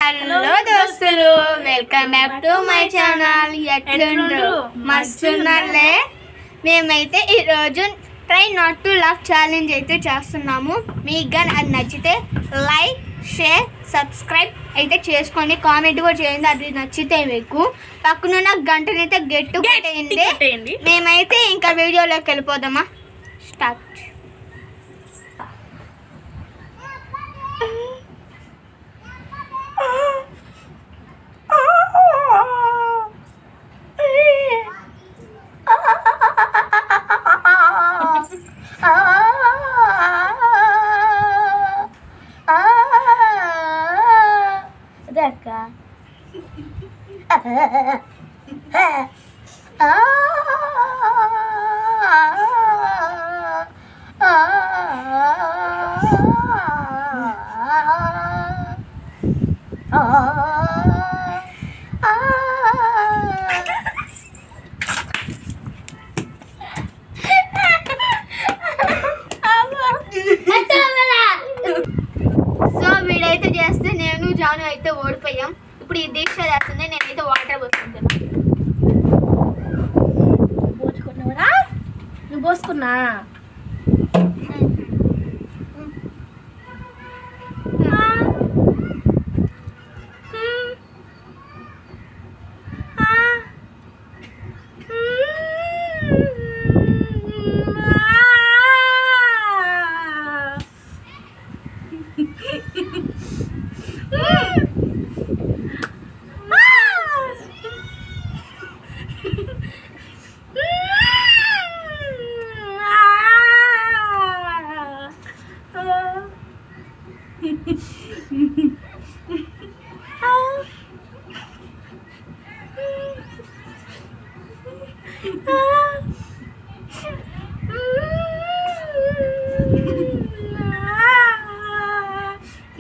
Hello దోస్తులు, welcome back to my channel. ఎట్లుండ్రు? మస్తున్నారులే. మేమైతే ఈరోజు try not to laugh challenge అయితే చేస్తున్నాము. మీకు కానీ అది నచ్చితే లైక్, షేర్, సబ్స్క్రైబ్ అయితే చేసుకోండి. కామెంట్ కూడా చేయండి అది నచ్చితే. మీకు పక్కనున్న గంటనైతే గెట్టు కొట్టేయండి. మేమైతే ఇంకా వీడియోలోకి వెళ్ళిపోదామా? స్టార్ట్. సో వీడైతే చేస్తే నేను జాను అయితే ఓడిపోయాం. ఇప్పుడు ఈ దీక్ష చేస్తుంది. నేనైతే వాటర్ పోసుకుంటాను. పోసుకున్నావరా? నువ్వు పోసుకున్నా?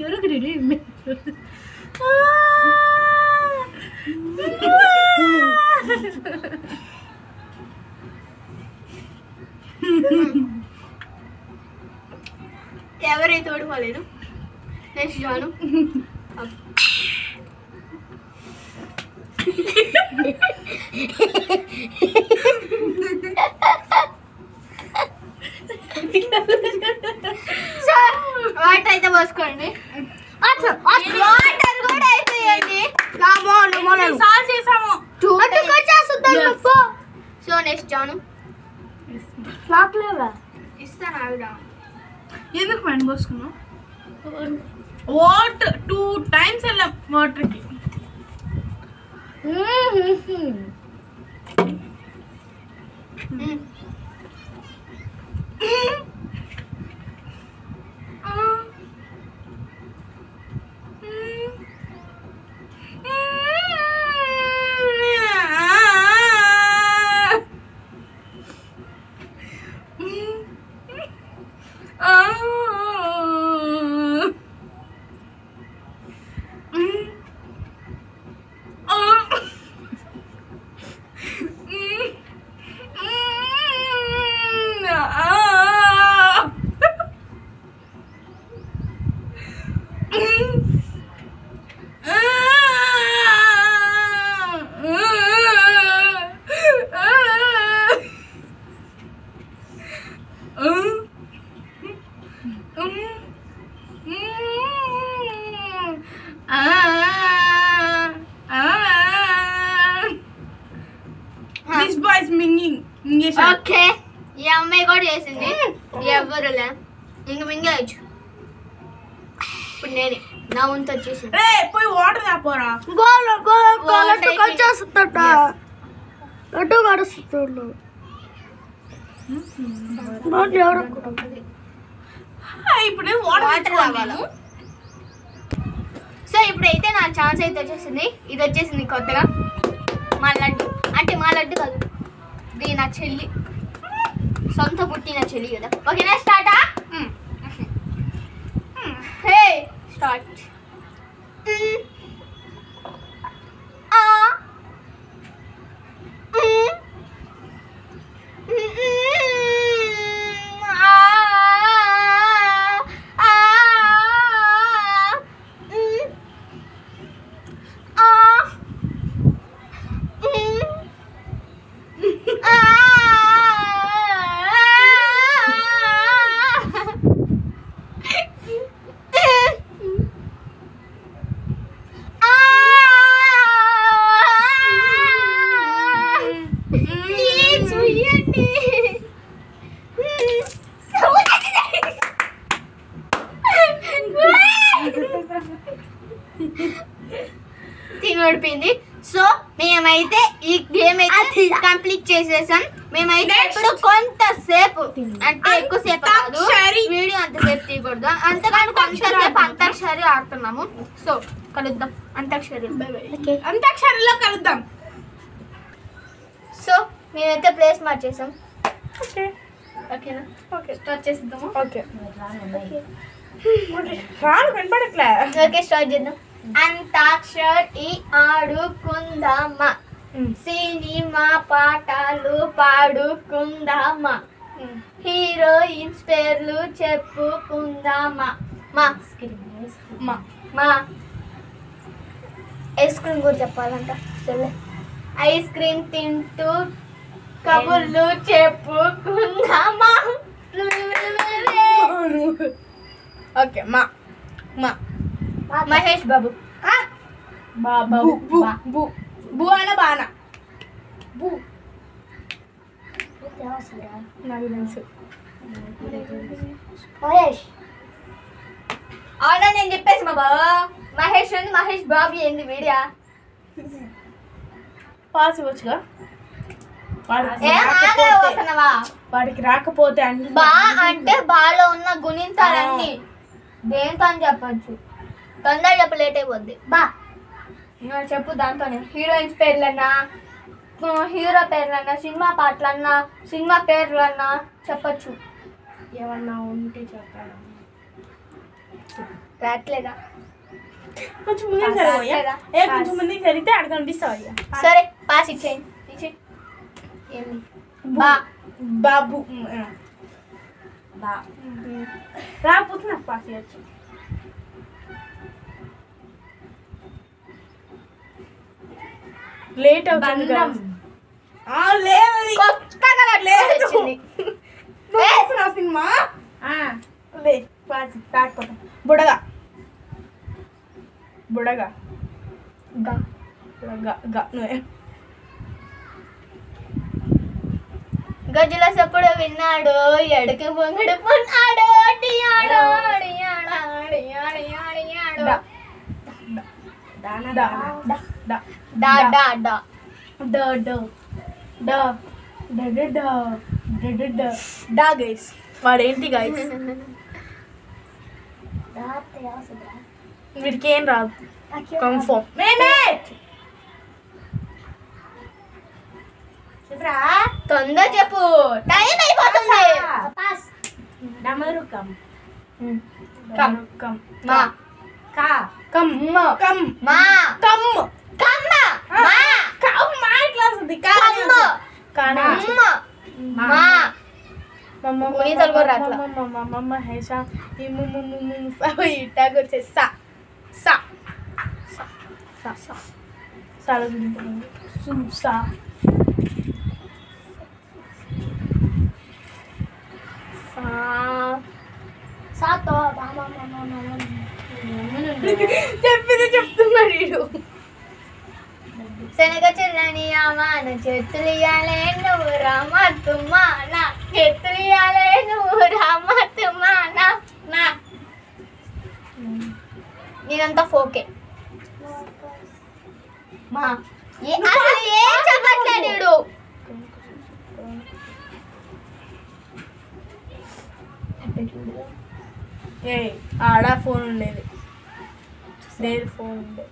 ఎవరికి రెడీ? ఎవరైతే ఓడిపోలేదు. నెక్స్ట్ జాను. వాటర్ అయితే పోసుకోండి. వాటర్ కూడా అయిపోయింది. సో నెక్స్ట్ జాను. ఇస్తాను ఆవిడ. ఎందుకు మైండ్ పోసుకున్నావు? వాటర్ 2 times వెళ్ళాం వాటర్కి. This boy is minging. Okay, ఈ అమ్మాయి కూడా చేసింది. ఎవరులే ఇంక మింగేయచ్చు. ఇప్పుడు నేనే నా వంతు వచ్చేసింది. పోయి వాటర్ తాపోరా. ఇప్పుడు వాటర్ కావాలి. సో ఇప్పుడైతే నా ఛాన్స్ అయితే వచ్చేసింది. ఇది వచ్చేసింది కొత్తగా మా లడ్డు. అంటే మా లడ్డు కాదు, ఇది నా చెల్లి, సొంత పుట్టిన చెల్లి కదా. ఓకేనా? స్టార్టా? హే స్టార్ట్. తిని ఓడిపోయింది. సో మేమైతే ఈ గేమ్ అయితే కంప్లీట్ చేసేసాం. మేమైతే ఇప్పుడు కొంతసేపు అంటే ఎక్కువసేపు కాదు, వీడియో అంతసేపు తీయకూడదు, అంతకాని కొంతసేపు అంతాక్షరి ఆడుతున్నాము. సో కలుద్దాం అంతాక్షరి. అంతాక్షరిలో కలుద్దాం. సో మేమైతే ప్లేస్ మార్చేసాం. ఓకేనా? ఓకే స్టార్ట్ చేద్దాము. ఓకే రాను కనపడట్లే. ఓకే స్టార్ట్ చేద్దాం. అంతాక్షరి ఆడుకుందామా, సినిమా పాటలు పాడుకుందామా, హీరోయిన్స్ పేర్లు చెప్పుకుందామా. మా మా ఐస్ క్రీమ్ కూడా చెప్పాలంట. సరే ఐస్ క్రీమ్ తింటూ కబుర్లు చెప్పుకుందామా. ఓకే మా మా మహేష్ బాబు. బు బు బు బు అన బానా బు నాకు తెలుసు. మహేష్ అవునా నేను చెప్పేసి మా బాబు మహేష్ ఉంది, మహేష్ బాబు ఏంది వీడియా పాస్ ఇవ్వచ్చుగా. వాడికి రాకపోతే అంటే బా అంటే బాలో ఉన్న గుణింతాలన్నీ దేంతో అని చెప్పచ్చు. తొందర చెప్ప లేట్ అయిపోద్ది. బా చెప్పు దాంతోనే. హీరోయిన్స్ పేర్లన్నా, హీరో పేర్లన్నా, సినిమా పాటలన్నా, సినిమా పేర్లన్నా చెప్పచ్చు. ఏమన్నా ఉంటే చెప్పాను. రాట్లేదా? కొంచెం ముందే సరిపోయా. కొంచెం ముందే సరితే అక్కడ కనిపిస్తావు అయ్యా. సరే పాస్ ఇచ్చేయండి. ఏంది బా బాబు బా రాకపోతే నాకు పాస్ ఇవ్వచ్చు. లేట్ అవుతుంది కదా. లేదు కొత్తగా లేదు వచ్చింది. సినిమా లే పాస్ రాకపోతే బుడగా బుడగా గా గా నువ్వే. గజ్జల సప్పుడు విన్నాడు, ఎడకి పొంగడు పొన్నాడు, డియాడో డియాడా డియాడా డియాడో డా డా డా డా గైస్ వాడేంటి గైస్ వీడికి ఏం రాదు కన్ఫర్మ్. తొందర చెప్పు, టైం అయిపోతుంది. డమరుకం కమ్ కమ్ మా కా కమ్ కమ్ మా కమ్ కమ్మ మా కమ్ మా క్లాస్ ఉంది కమ్మ కానా మా గుణితాలు కూడా రాట్లా. మమ్మ హేషా ఈ ఇట్టాగా వచ్చే సా సా సా సా సాల సు సా సాతో చెప్పింది చెప్తున్నాడు. శనగ చెల్లని అమాన చేతులియాలే నువ్వు రామతుమా నా చేతులియాలే నువ్వు రామతుమా నా నా నేనంతా ఫోకే మా అసలు ఏం చెప్పట్లేడు. ఏ ఆడ ఫోన్ ఉండేది లేదు ఫోన్ ఉండేది.